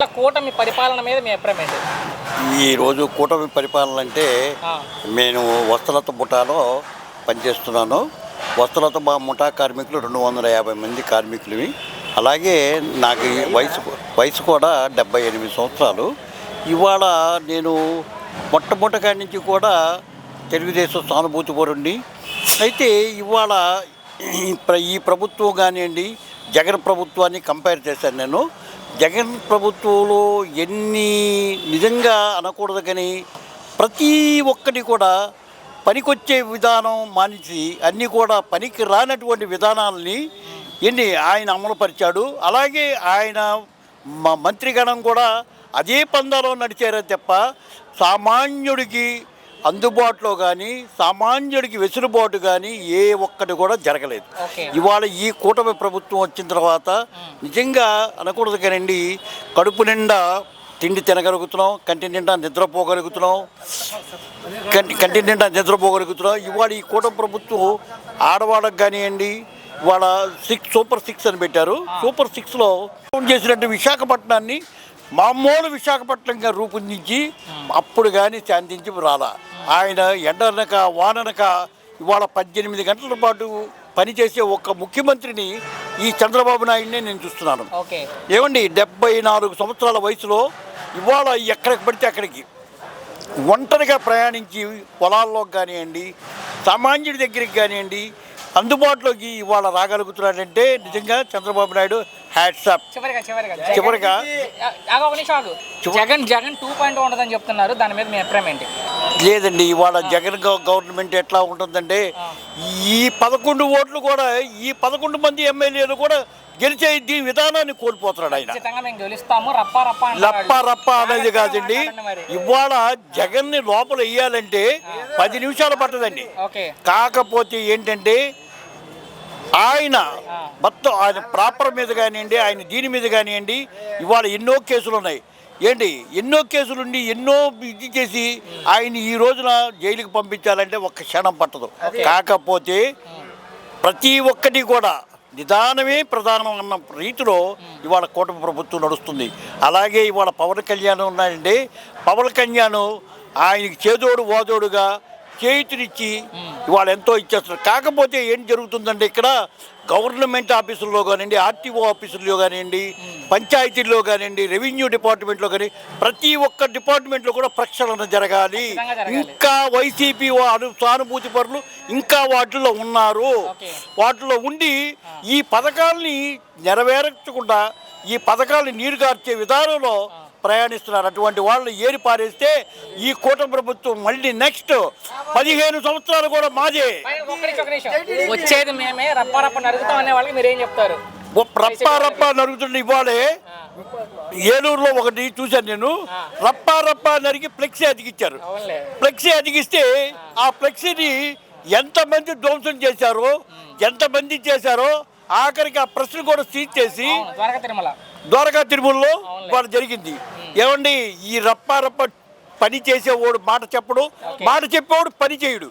కూటమి పరిపాలన మీద మీ అభిప్రాయం ఏంటి? ఈరోజు కూటమి పరిపాలన అంటే నేను వస్త్రలత ముఠాలో పనిచేస్తున్నాను. వస్త్రలత ముఠా కార్మికులు 250 మంది కార్మికులవి. అలాగే నాకు వయసు కూడా 78 సంవత్సరాలు. ఇవాళ నేను మొట్టమొదటి నుంచి కూడా తెలుగుదేశం సానుభూతి పరుండి. అయితే ఇవాళ ఈ ప్రభుత్వం కానివ్వండి, జగన్ ప్రభుత్వాన్ని కంపేర్ చేశాను నేను. జగన్ ప్రభుత్వంలో ఎన్ని నిజంగా అనకూడదు కానీ ప్రతి ఒక్కటి కూడా పనికొచ్చే విధానం మానిచి అన్నీ కూడా పనికి రానటువంటి విధానాలని ఆయన అమలుపరిచాడు. అలాగే ఆయన మంత్రిగణం కూడా అదే పందాలో నడిచారే తప్ప సామాన్యుడికి అందుబాటులో కానీ సామాన్యుడికి వెసులుబాటు కానీ ఏ ఒక్కటి కూడా జరగలేదు. ఇవాళ ఈ కూటమి ప్రభుత్వం వచ్చిన తర్వాత నిజంగా అనకూడదు కానండి, కడుపు నిండా తిండి తినగలుగుతున్నాం, కంటి నిండా నిద్రపోగలుగుతున్నాం. ఇవాళ ఈ కూటమి ప్రభుత్వం ఆడవాళ్ళకు కానివ్వండి, ఇవాళ సూపర్ 6 అని పెట్టారు. సూపర్ 6లో చేసినట్టు విశాఖపట్నాన్ని మామూలు విశాఖపట్నంగా రూపొందించి అప్పుడు కానీ శాంతించి రాలా. ఆయన ఎండనక వాననక ఇవాళ 18 గంటల పాటు పనిచేసే ఒక ముఖ్యమంత్రిని ఈ చంద్రబాబు నాయుడినే నేను చూస్తున్నాను. ఏమండి, 74 సంవత్సరాల వయసులో ఇవాళ ఎక్కడికి పడితే అక్కడికి ఒంటరిగా ప్రయాణించి పొలాల్లోకి కానివ్వండి, సామాన్యుడి దగ్గరికి కానివ్వండి అందుబాటులోకి ఇవాళ రాగలుగుతున్నాడంటే నిజంగా చంద్రబాబు నాయుడు హ్యాట్సాప్. చివరిగా జగన్ 2.0 ఉండదని చెప్తున్నారు, దాని మీద మీ అభిప్రాయం ఏంటి? లేదండి, ఇవాళ జగన్ గవర్నమెంట్ ఎట్లా ఉంటుందంటే ఈ 11 ఓట్లు కూడా ఈ 11 మంది ఎమ్మెల్యేలు కూడా గెలిచే దీని విధానాన్ని కోల్పోతున్నాడు ఆయన. రప్ప అనేది కాదండి, ఇవాళ జగన్ని లోపల వేయాలంటే 10 నిమిషాలు పట్టదండి. కాకపోతే ఏంటంటే ఆయన మొత్తం ఆయన ప్రాపర్ మీద కానివ్వండి, ఆయన దీని మీద కానివ్వండి ఇవాళ ఎన్నో కేసులు ఉన్నాయి. ఎన్నో కేసులుండి ఎన్నో ఇది చేసి ఆయన ఈ రోజున జైలుకి పంపించాలంటే ఒక్క క్షణం పట్టదు. కాకపోతే ప్రతి ఒక్కటి కూడా నిదానమే ప్రధానం అన్న రీతిలో ఇవాళ కూటమి ప్రభుత్వం నడుస్తుంది. అలాగే ఇవాళ పవన్ కళ్యాణ్ ఉన్నాడంటే పవన్ కళ్యాణ్ ఆయనకి చేదోడు ఓదోడుగా చేతునిచ్చి ఇవాళ ఎంతో ఇచ్చేస్తున్నారు. కాకపోతే ఏం జరుగుతుందంటే ఇక్కడ గవర్నమెంట్ ఆఫీసుల్లో కానివ్వండి, ఆర్టీఓ ఆఫీసుల్లో కానివ్వండి, పంచాయతీల్లో కానివ్వండి, రెవెన్యూ డిపార్ట్మెంట్లో కానీ ప్రతి ఒక్క డిపార్ట్మెంట్లో కూడా ప్రక్షాళన జరగాలి. ఇంకా వైసీపీ సానుభూతి పరులు ఇంకా వాటిల్లో ఉన్నారు. వాటిలో ఉండి ఈ పథకాల్ని నెరవేర్చకుండా ఈ పథకాలని నీరుగార్చే విధానంలో ప్రయాణిస్తున్నారు. అటువంటి వాళ్ళని ఏరి పారేస్తే ఈ కూటమి ప్రభుత్వం మళ్ళీ నెక్స్ట్ 15 సంవత్సరాలు కూడా మాదే. వచ్చేది మేమే రప్ప నరుగుతాం అనే వాళ్ళకి మీరేం చెప్తారు? రప్ప నరుగుతుంది. ఇవాళే ఏలూరులో ఒకటి చూశాను నేను, రప్ప నరికి ఫ్లెక్సీ అతికిచ్చారు. ఫ్లెక్సీ అతికిస్తే ఆ ఫ్లెక్సీని ఎంతమంది ధ్వంసం చేశారో ఎంతమంది చేశారో ఆఖరికి ఆ ప్రశ్న కూడా సీజ్ చేసి ద్వారకా తిరుమలలో వాళ్ళు జరిగింది. ఏమండి, ఈ రప్ప పని చేసేవాడు మాట చెప్పడు, మాట చెప్పేవాడు పని చేయడు.